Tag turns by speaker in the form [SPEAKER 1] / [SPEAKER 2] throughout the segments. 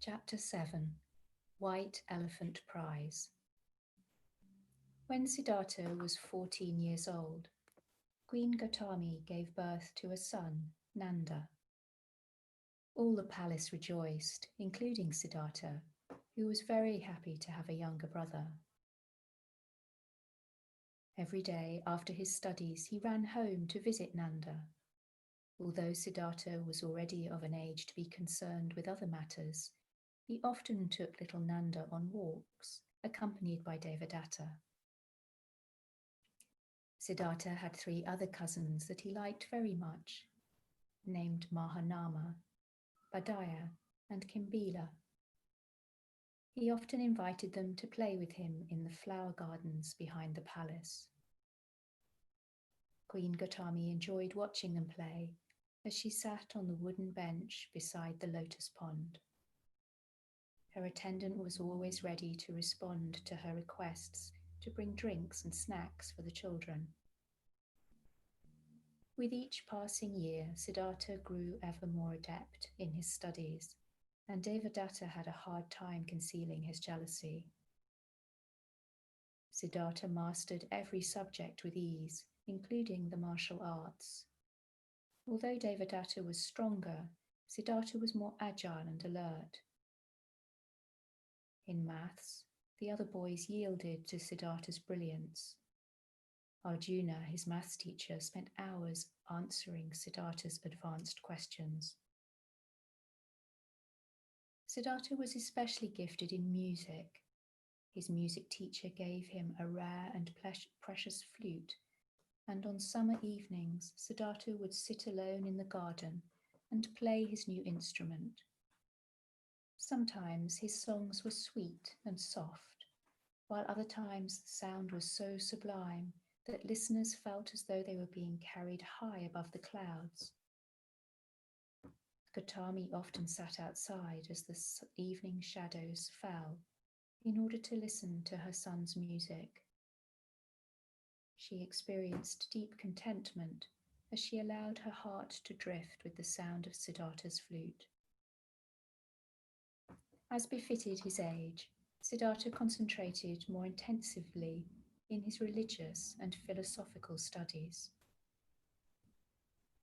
[SPEAKER 1] Chapter 7 White Elephant Prize. When Siddhartha was 14 years old, Queen Gotami gave birth to a son, Nanda. All the palace rejoiced, including Siddhartha, who was very happy to have a younger brother. Every day after his studies, he ran home to visit Nanda. Although Siddhartha was already of an age to be concerned with other matters, he often took little Nanda on walks, accompanied by Devadatta. Siddhartha had 3 other cousins that he liked very much, named Mahanama, Badaya, and Kimbila. He often invited them to play with him in the flower gardens behind the palace. Queen Gotami enjoyed watching them play as she sat on the wooden bench beside the lotus pond. Her attendant was always ready to respond to her requests to bring drinks and snacks for the children. With each passing year, Siddhartha grew ever more adept in his studies, and Devadatta had a hard time concealing his jealousy. Siddhartha mastered every subject with ease, including the martial arts. Although Devadatta was stronger, Siddhartha was more agile and alert. In maths, the other boys yielded to Siddhartha's brilliance. Arjuna, his maths teacher, spent hours answering Siddhartha's advanced questions. Siddhartha was especially gifted in music. His music teacher gave him a rare and precious flute, and on summer evenings, Siddhartha would sit alone in the garden and play his new instrument. Sometimes his songs were sweet and soft, while other times the sound was so sublime that listeners felt as though they were being carried high above the clouds. Gotami often sat outside as the evening shadows fell in order to listen to her son's music. She experienced deep contentment as she allowed her heart to drift with the sound of Siddhartha's flute. As befitted his age, Siddhartha concentrated more intensively in his religious and philosophical studies.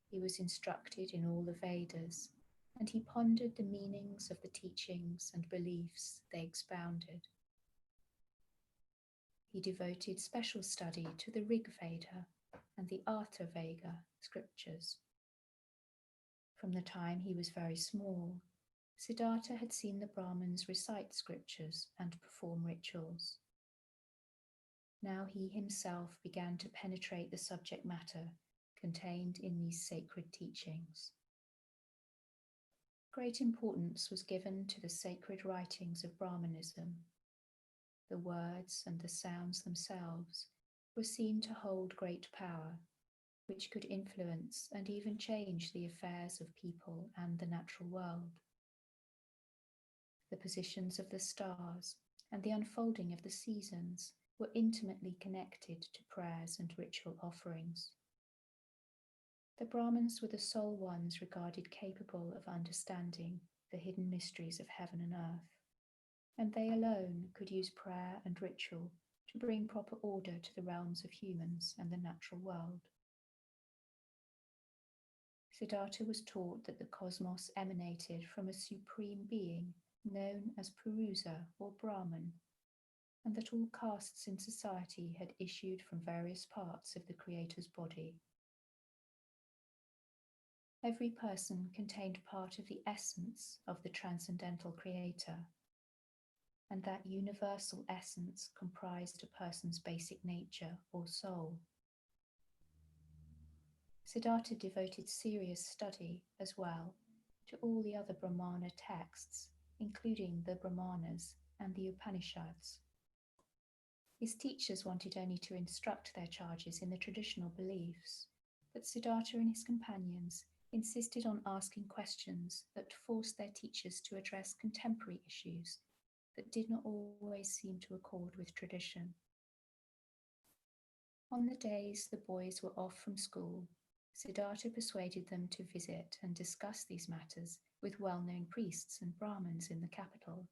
[SPEAKER 1] He was instructed in all the Vedas, and he pondered the meanings of the teachings and beliefs they expounded. He devoted special study to the Rig Veda and the Atha Veda scriptures. From the time he was very small, Siddhartha had seen the brahmans recite scriptures and perform rituals. Now he himself began to penetrate the subject matter contained in these sacred teachings. Great importance was given to the sacred writings of Brahmanism. The words and the sounds themselves were seen to hold great power, which could influence and even change the affairs of people and the natural world. The positions of the stars and the unfolding of the seasons were intimately connected to prayers and ritual offerings. The Brahmins were the sole ones regarded capable of understanding the hidden mysteries of heaven and earth, and they alone could use prayer and ritual to bring proper order to the realms of humans and the natural world. Siddhartha was taught that the cosmos emanated from a supreme being known as Purusa or Brahman, and that all castes in society had issued from various parts of the Creator's body. Every person contained part of the essence of the transcendental Creator, and that universal essence comprised a person's basic nature or soul. Siddhartha devoted serious study as well to all the other Brahmana texts, including the Brahmanas and the Upanishads. His teachers wanted only to instruct their charges in the traditional beliefs, but Siddhartha and his companions insisted on asking questions that forced their teachers to address contemporary issues that did not always seem to accord with tradition. On the days the boys were off from school, Siddhartha persuaded them to visit and discuss these matters with well-known priests and brahmans in the capital.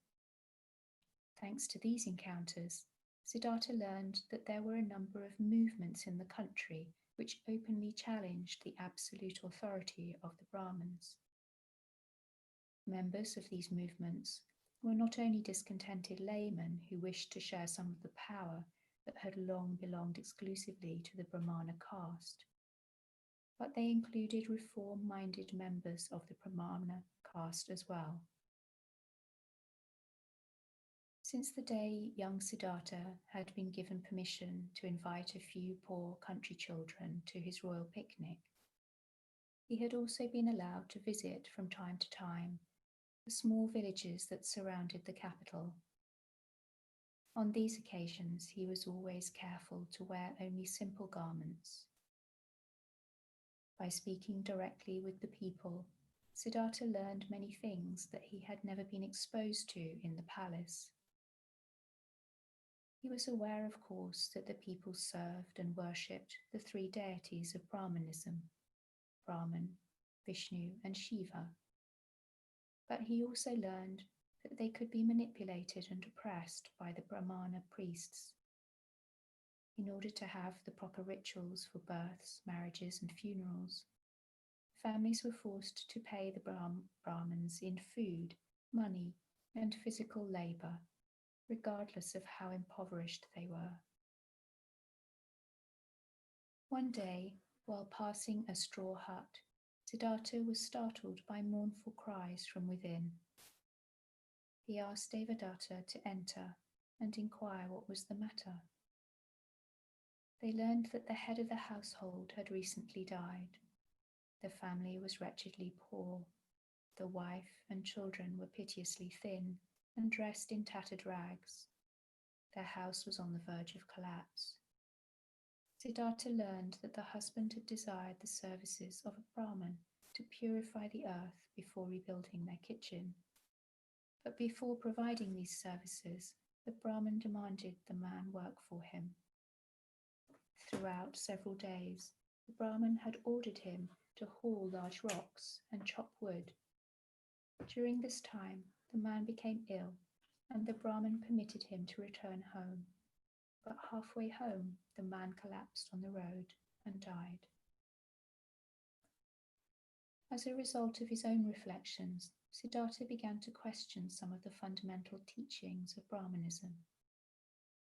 [SPEAKER 1] Thanks to these encounters, Siddhartha learned that there were a number of movements in the country which openly challenged the absolute authority of the Brahmins. Members of these movements were not only discontented laymen who wished to share some of the power that had long belonged exclusively to the Brahmana caste, but they included reform-minded members of the Brahmana caste as well. Since the day young Siddhartha had been given permission to invite a few poor country children to his royal picnic, he had also been allowed to visit from time to time the small villages that surrounded the capital. On these occasions, he was always careful to wear only simple garments. By speaking directly with the people, Siddhartha learned many things that he had never been exposed to in the palace. He was aware, of course, that the people served and worshipped the three deities of Brahmanism, Brahman, Vishnu, and Shiva. But he also learned that they could be manipulated and oppressed by the Brahmana priests. In order to have the proper rituals for births, marriages, and funerals, families were forced to pay the Brahmins in food, money, and physical labor, regardless of how impoverished they were. One day, while passing a straw hut, Siddhartha was startled by mournful cries from within. He asked Devadatta to enter and inquire what was the matter. They learned that the head of the household had recently died. The family was wretchedly poor. The wife and children were piteously thin and dressed in tattered rags. Their house was on the verge of collapse. Siddhartha learned that the husband had desired the services of a Brahmin to purify the earth before rebuilding their kitchen. But before providing these services, the Brahmin demanded the man work for him. Throughout several days, the Brahmin had ordered him to haul large rocks and chop wood. During this time, the man became ill, and the Brahmin permitted him to return home. But halfway home, the man collapsed on the road and died. As a result of his own reflections, Siddhartha began to question some of the fundamental teachings of Brahmanism,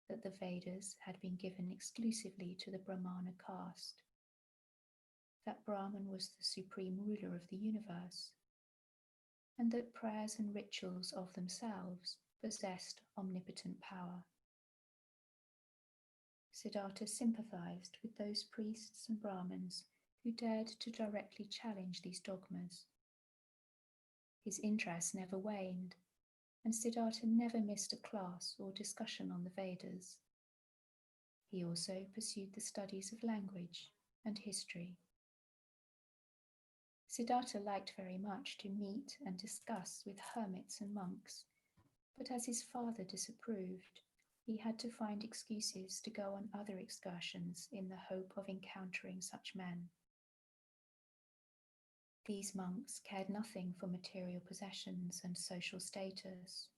[SPEAKER 1] that the Vedas had been given exclusively to the Brahmana caste, that Brahman was the supreme ruler of the universe, and that prayers and rituals of themselves possessed omnipotent power. Siddhartha sympathized with those priests and Brahmins who dared to directly challenge these dogmas. His interest never waned, and Siddhartha never missed a class or discussion on the Vedas. He also pursued the studies of language and history. Siddhartha liked very much to meet and discuss with hermits and monks, but as his father disapproved, he had to find excuses to go on other excursions in the hope of encountering such men. These monks cared nothing for material possessions and social status,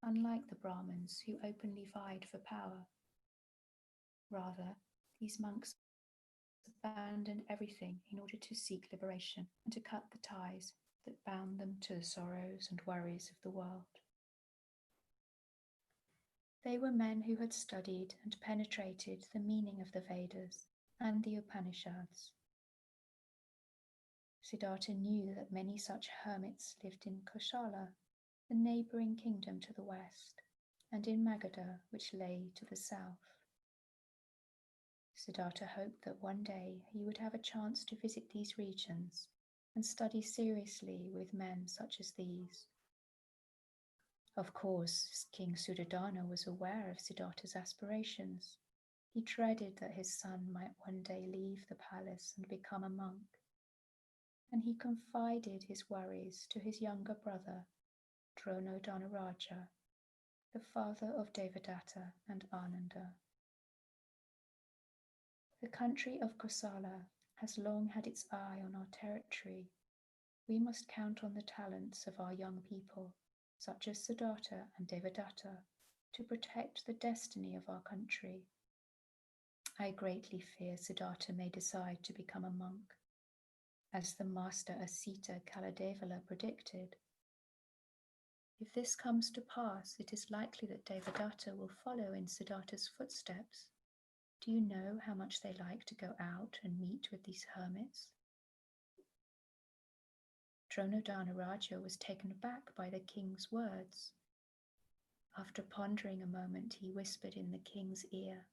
[SPEAKER 1] unlike the Brahmins who openly vied for power. Rather, these monks abandoned everything in order to seek liberation and to cut the ties that bound them to the sorrows and worries of the world. They were men who had studied and penetrated the meaning of the Vedas and the Upanishads. Siddhartha knew that many such hermits lived in Kosala, the neighbouring kingdom to the west, and in Magadha, which lay to the south. Siddhartha hoped that one day he would have a chance to visit these regions and study seriously with men such as these. Of course, King Suddhodana was aware of Siddhartha's aspirations. He dreaded that his son might one day leave the palace and become a monk, and he confided his worries to his younger brother, Dronodhanaraja, the father of Devadatta and Ananda. The country of Kosala has long had its eye on our territory, We must count on the talents of our young people, such as Siddhartha and Devadatta, to protect the destiny of our country. I greatly fear Siddhartha may decide to become a monk, as the master Asita Kaladevala predicted. If this comes to pass, it is likely that Devadatta will follow in Siddhartha's footsteps. Do you know how much they like to go out and meet with these hermits? Dronodana Raja was taken aback by the king's words. After pondering a moment, he whispered in the king's ear,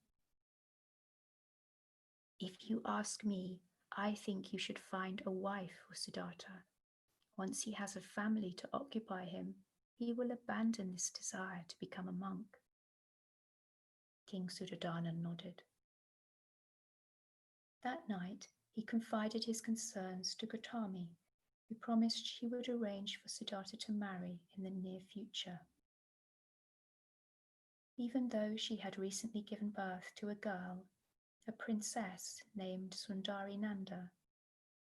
[SPEAKER 1] "If you ask me, I think you should find a wife for Siddhartha. Once he has a family to occupy him, he will abandon this desire to become a monk." King Suddhodana nodded. That night, he confided his concerns to Gotami, who promised she would arrange for Siddhartha to marry in the near future. Even though she had recently given birth to a girl, a princess named Sundari Nanda,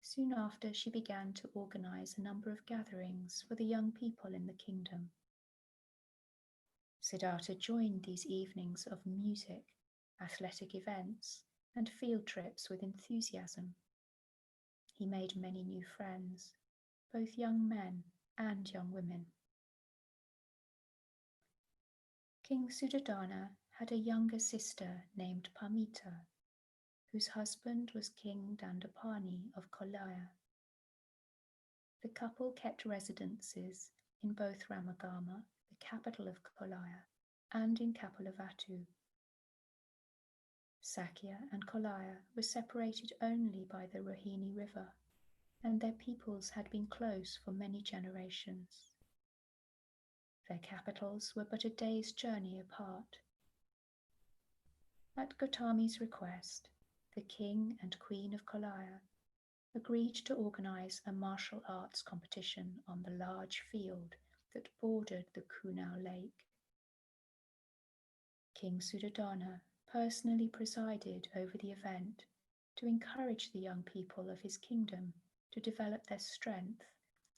[SPEAKER 1] soon after she began to organize a number of gatherings for the young people in the kingdom. Siddhartha joined these evenings of music, athletic events, and field trips with enthusiasm. He made many new friends, both young men and young women. King Suddhodana had a younger sister named Pamita, whose husband was King Dandapani of Kolaya. The couple kept residences in both Ramagama, the capital of Kolaya, and in Kapilavatthu. Sakya and Kolaya were separated only by the Rohini River, and their peoples had been close for many generations. Their capitals were but a day's journey apart. At Gotami's request, the king and queen of Kolaya agreed to organize a martial arts competition on the large field that bordered the Kunal Lake. King Suddhodana personally presided over the event to encourage the young people of his kingdom to develop their strength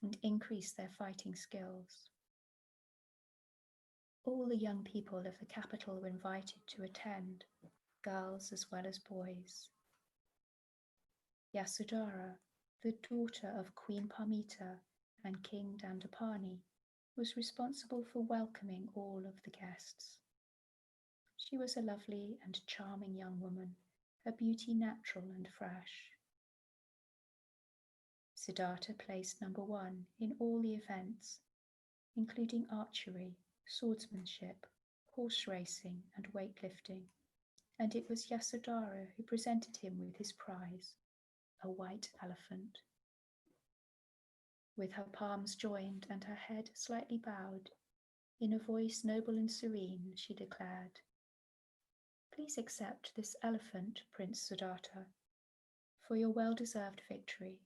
[SPEAKER 1] and increase their fighting skills. All the young people of the capital were invited to attend, girls as well as boys. Yasodhara, the daughter of Queen Pamita and King Dandapani, was responsible for welcoming all of the guests. She was a lovely and charming young woman, her beauty natural and fresh. Siddhartha placed number 1 in all the events, including archery, swordsmanship, horse racing, and weightlifting, and it was Yasodhara who presented him with his prize, a white elephant. With her palms joined and her head slightly bowed, in a voice noble and serene, she declared, "Please accept this elephant, Prince Siddhartha, for your well-deserved victory,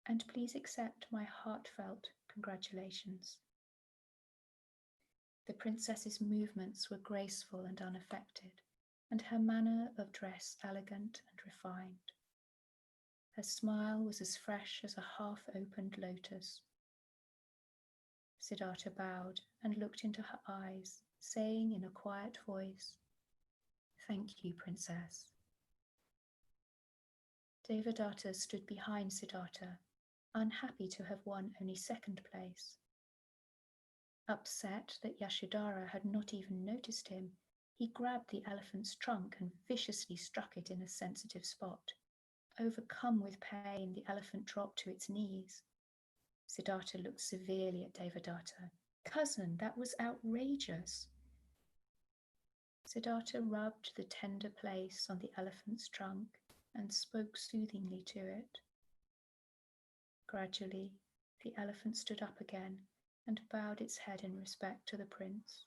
[SPEAKER 1] and please accept my heartfelt congratulations." The princess's movements were graceful and unaffected, and her manner of dress elegant and refined. Her smile was as fresh as a half-opened lotus. Siddhartha bowed and looked into her eyes, saying in a quiet voice, "Thank you, Princess." Devadatta stood behind Siddhartha, unhappy to have won only second place. Upset that Yasodhara had not even noticed him, he grabbed the elephant's trunk and viciously struck it in a sensitive spot. Overcome with pain, the elephant dropped to its knees. Siddhartha looked severely at Devadatta. "Cousin, that was outrageous." Siddhartha rubbed the tender place on the elephant's trunk and spoke soothingly to it. Gradually, the elephant stood up again and bowed its head in respect to the prince.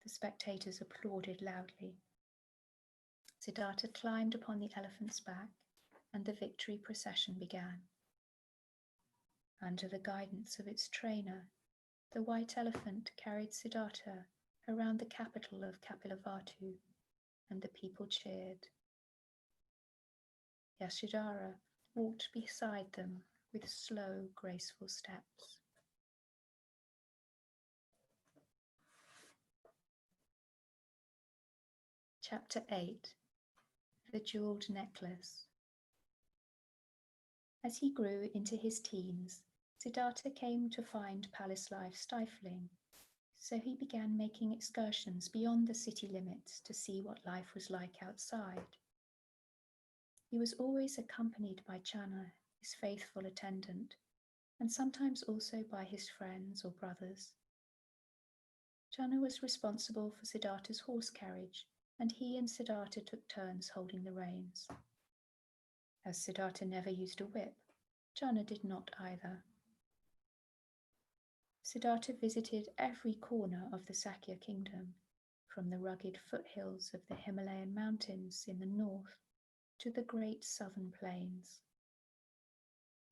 [SPEAKER 1] The spectators applauded loudly. Siddhartha climbed upon the elephant's back, and the victory procession began. Under the guidance of its trainer, the white elephant carried Siddhartha around the capital of Kapilavatthu, and the people cheered. Yasodhara walked beside them with slow, graceful steps. Chapter 8. The Jeweled Necklace. As he grew into his teens, Siddhartha came to find palace life stifling, so he began making excursions beyond the city limits to see what life was like outside. He was always accompanied by Channa, his faithful attendant, and sometimes also by his friends or brothers. Channa was responsible for Siddhartha's horse carriage, and he and Siddhartha took turns holding the reins. As Siddhartha never used a whip, Channa did not either. Siddhartha visited every corner of the Sakya kingdom, from the rugged foothills of the Himalayan mountains in the north to the great southern plains.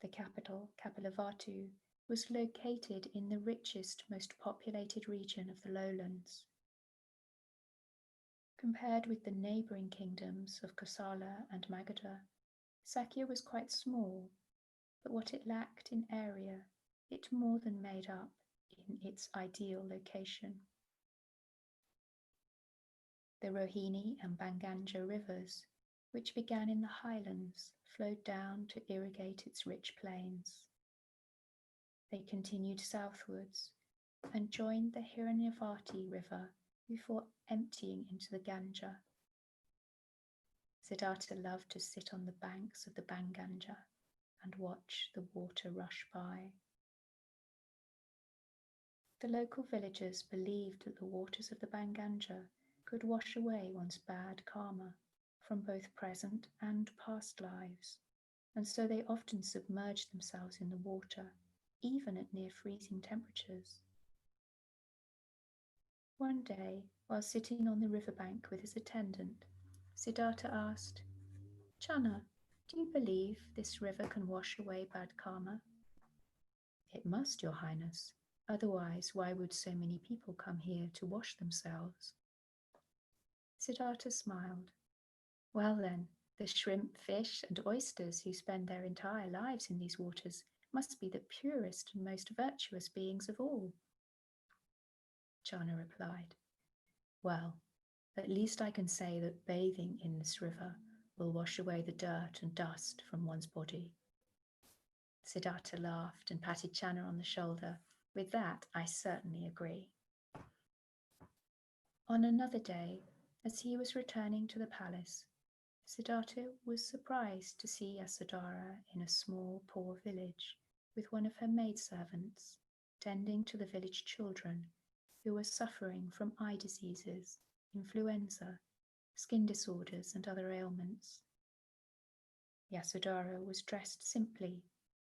[SPEAKER 1] The capital, Kapilavatthu, was located in the richest, most populated region of the lowlands. Compared with the neighbouring kingdoms of Kosala and Magadha, Sakya was quite small, but what it lacked in area, it more than made up in its ideal location. The Rohini and Banganja rivers, which began in the highlands, flowed down to irrigate its rich plains. They continued southwards and joined the Hiranyavati river before emptying into the Ganga. Siddhartha loved to sit on the banks of the Banganja and watch the water rush by. The local villagers believed that the waters of the Banganja could wash away one's bad karma from both present and past lives, and so they often submerged themselves in the water, even at near freezing temperatures. One day, while sitting on the riverbank with his attendant, Siddhartha asked, "Channa, do you believe this river can wash away bad karma?" "It must, Your Highness. Otherwise, why would so many people come here to wash themselves?" Siddhartha smiled. "Well then, the shrimp, fish, and oysters who spend their entire lives in these waters must be the purest and most virtuous beings of all." Channa replied, "Well, at least I can say that bathing in this river will wash away the dirt and dust from one's body." Siddhartha laughed and patted Channa on the shoulder. "With that, I certainly agree." On another day, as he was returning to the palace, Siddhartha was surprised to see Yasodhara in a small, poor village with one of her maidservants, tending to the village children who were suffering from eye diseases, influenza, skin disorders, and other ailments. Yasodhara was dressed simply,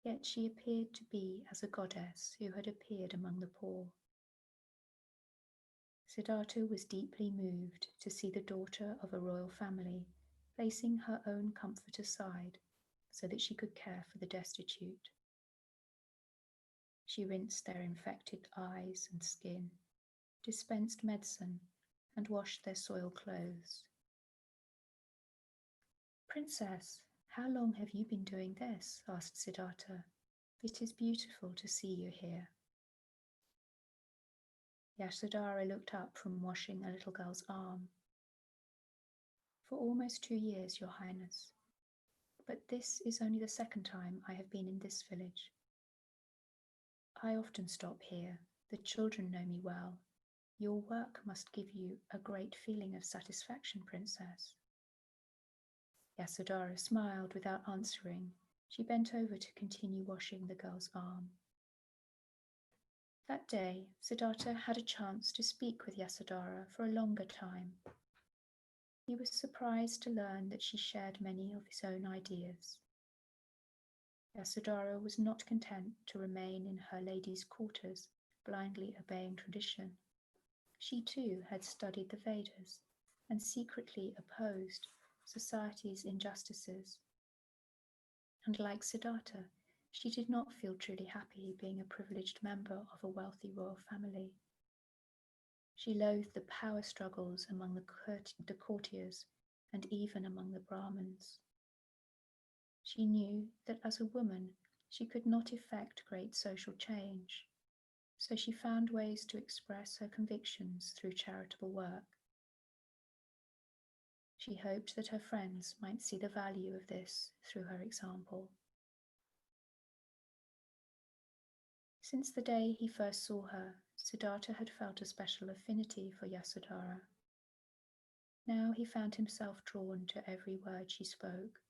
[SPEAKER 1] yet she appeared to be as a goddess who had appeared among the poor. Siddhartha was deeply moved to see the daughter of a royal family placing her own comfort aside so that she could care for the destitute. She rinsed their infected eyes and skin, dispensed medicine, and washed their soiled clothes. "Princess, how long have you been doing this?" asked Siddhartha. "It is beautiful to see you here." Yasodhara looked up from washing a little girl's arm. "For almost 2 years, Your Highness. But this is only the second time I have been in this village. I often stop here. The children know me well. Your work must give you a great feeling of satisfaction, Princess." Yasodhara smiled without answering. She bent over to continue washing the girl's arm. That day, Siddhartha had a chance to speak with Yasodhara for a longer time. He was surprised to learn that she shared many of his own ideas. Yasodhara was not content to remain in her lady's quarters, blindly obeying tradition. She too had studied the Vedas and secretly opposed society's injustices. And like Siddhartha, she did not feel truly happy being a privileged member of a wealthy royal family. She loathed the power struggles among the courtiers and even among the brahmans. She knew that as a woman, she could not effect great social change, so she found ways to express her convictions through charitable work. She hoped that her friends might see the value of this through her example. Since the day he first saw her, Siddhartha had felt a special affinity for Yasodhara. Now he found himself drawn to every word she spoke.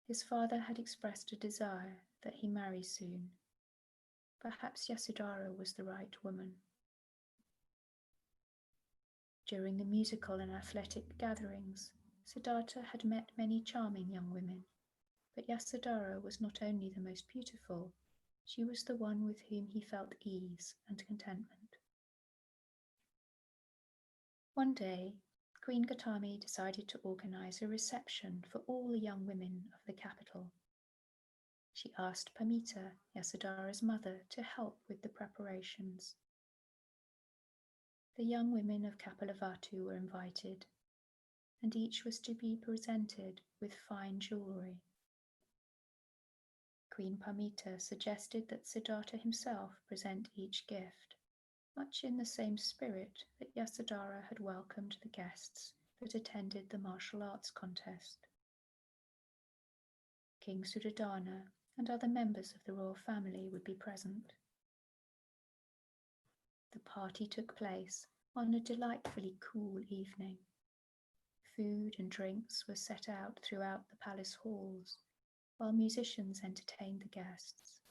[SPEAKER 1] His father had expressed a desire that he marry soon. Perhaps Yasodhara was the right woman. During the musical and athletic gatherings, Siddhartha had met many charming young women, but Yasodhara was not only the most beautiful, she was the one with whom he felt ease and contentment. One day, Queen Gotami decided to organize a reception for all the young women of the capital. She asked Pamita, Yasodhara's mother, to help with the preparations. The young women of Kapilavatthu were invited, and each was to be presented with fine jewellery. Queen Pamita suggested that Siddhartha himself present each gift, much in the same spirit that Yasodhara had welcomed the guests that attended the martial arts contest. King Siddhartha and other members of the royal family would be present. The party took place on a delightfully cool evening. Food and drinks were set out throughout the palace halls, while musicians entertained the guests.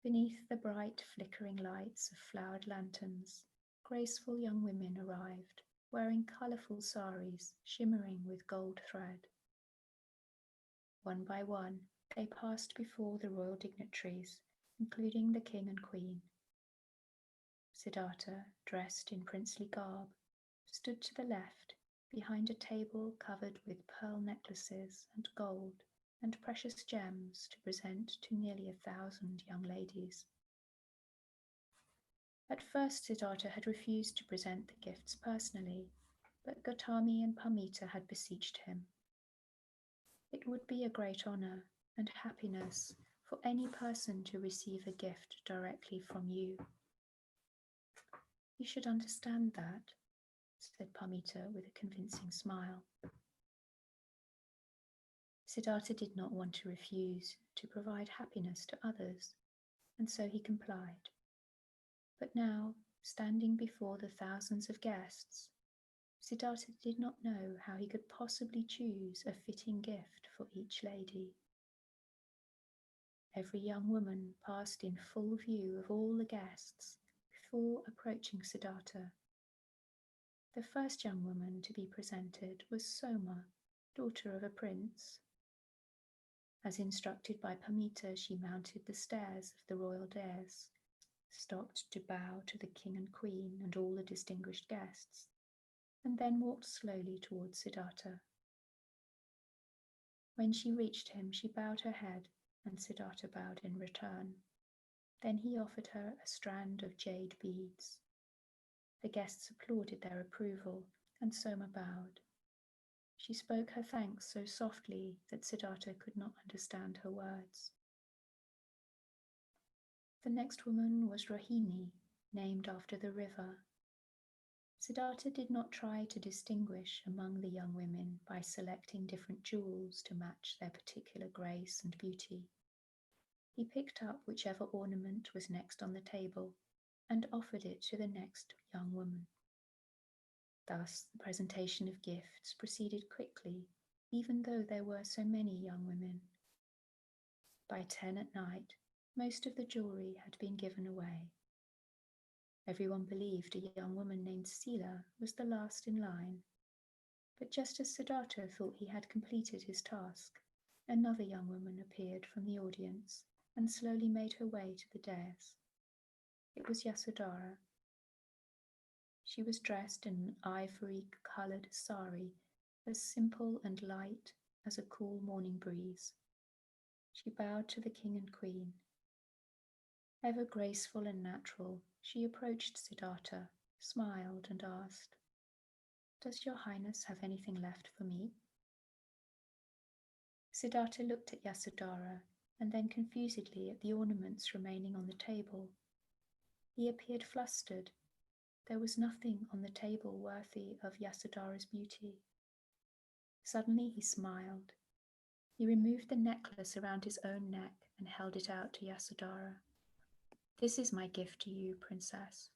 [SPEAKER 1] Beneath the bright flickering lights of flowered lanterns, graceful young women arrived, wearing colourful saris shimmering with gold thread. One by one, they passed before the royal dignitaries, including the king and queen. Siddhartha, dressed in princely garb, stood to the left, behind a table covered with pearl necklaces and gold and precious gems to present to nearly 1,000 young ladies. At first Siddhartha had refused to present the gifts personally, but Gotami and Pamita had beseeched him. It would be a great honour and happiness for any person to receive a gift directly from you. You should understand that, said Pamita with a convincing smile. Siddhartha did not want to refuse to provide happiness to others, and so he complied. But now, standing before the thousands of guests, Siddhartha did not know how he could possibly choose a fitting gift for each lady. Every young woman passed in full view of all the guests before approaching Siddhartha. The first young woman to be presented was Soma, daughter of a prince. As instructed by Pamita, she mounted the stairs of the royal dais, stopped to bow to the king and queen and all the distinguished guests, and then walked slowly towards Siddhartha. When she reached him, she bowed her head, and Siddhartha bowed in return. Then he offered her a strand of jade beads. The guests applauded their approval, and Soma bowed. She spoke her thanks so softly that Siddhartha could not understand her words. The next woman was Rohini, named after the river. Siddhartha did not try to distinguish among the young women by selecting different jewels to match their particular grace and beauty. He picked up whichever ornament was next on the table and offered it to the next young woman. Thus, the presentation of gifts proceeded quickly, even though there were so many young women. By 10 at night, most of the jewellery had been given away. Everyone believed a young woman named Sila was the last in line, but just as Siddhartha thought he had completed his task, another young woman appeared from the audience and slowly made her way to the dais. It was Yasodhara. She was dressed in an ivory-coloured sari, as simple and light as a cool morning breeze. She bowed to the king and queen. Ever graceful and natural, she approached Siddhartha, smiled and asked, "Does your highness have anything left for me?" Siddhartha looked at Yasodhara and then confusedly at the ornaments remaining on the table. He appeared flustered. There was nothing on the table worthy of Yasodhara's beauty. Suddenly he smiled. He removed the necklace around his own neck and held it out to Yasodhara. "This is my gift to you, princess."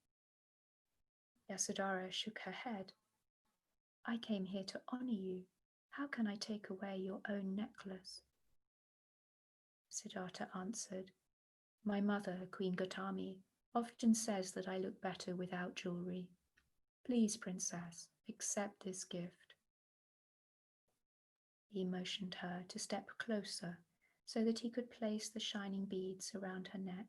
[SPEAKER 1] Yasodhara shook her head. "I came here to honor you. How can I take away your own necklace?" Siddhartha answered, "My mother, Queen Gotami, often says that I look better without jewelry. Please, princess, accept this gift." He motioned her to step closer so that he could place the shining beads around her neck.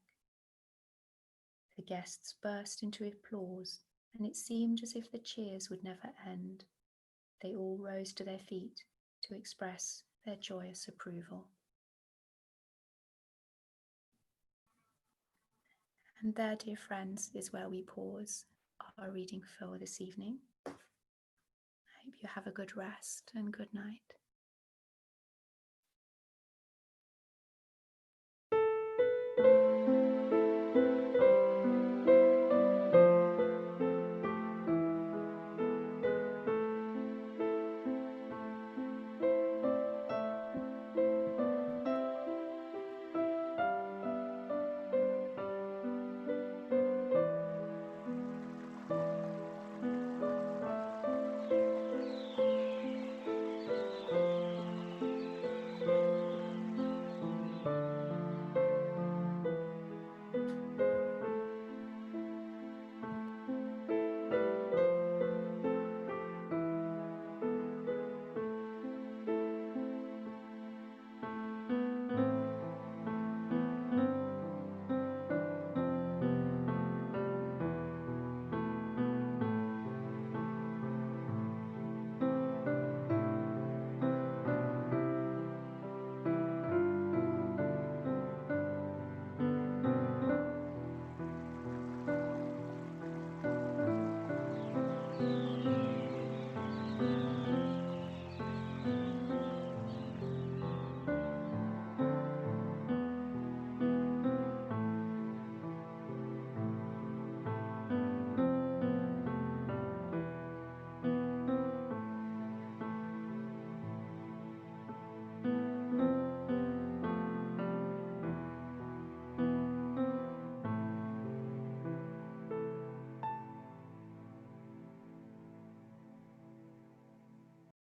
[SPEAKER 1] The guests burst into applause, and it seemed as if the cheers would never end. They all rose to their feet to express their joyous approval. And there, dear friends, is where we pause our reading for this evening. I hope you have a good rest and good night.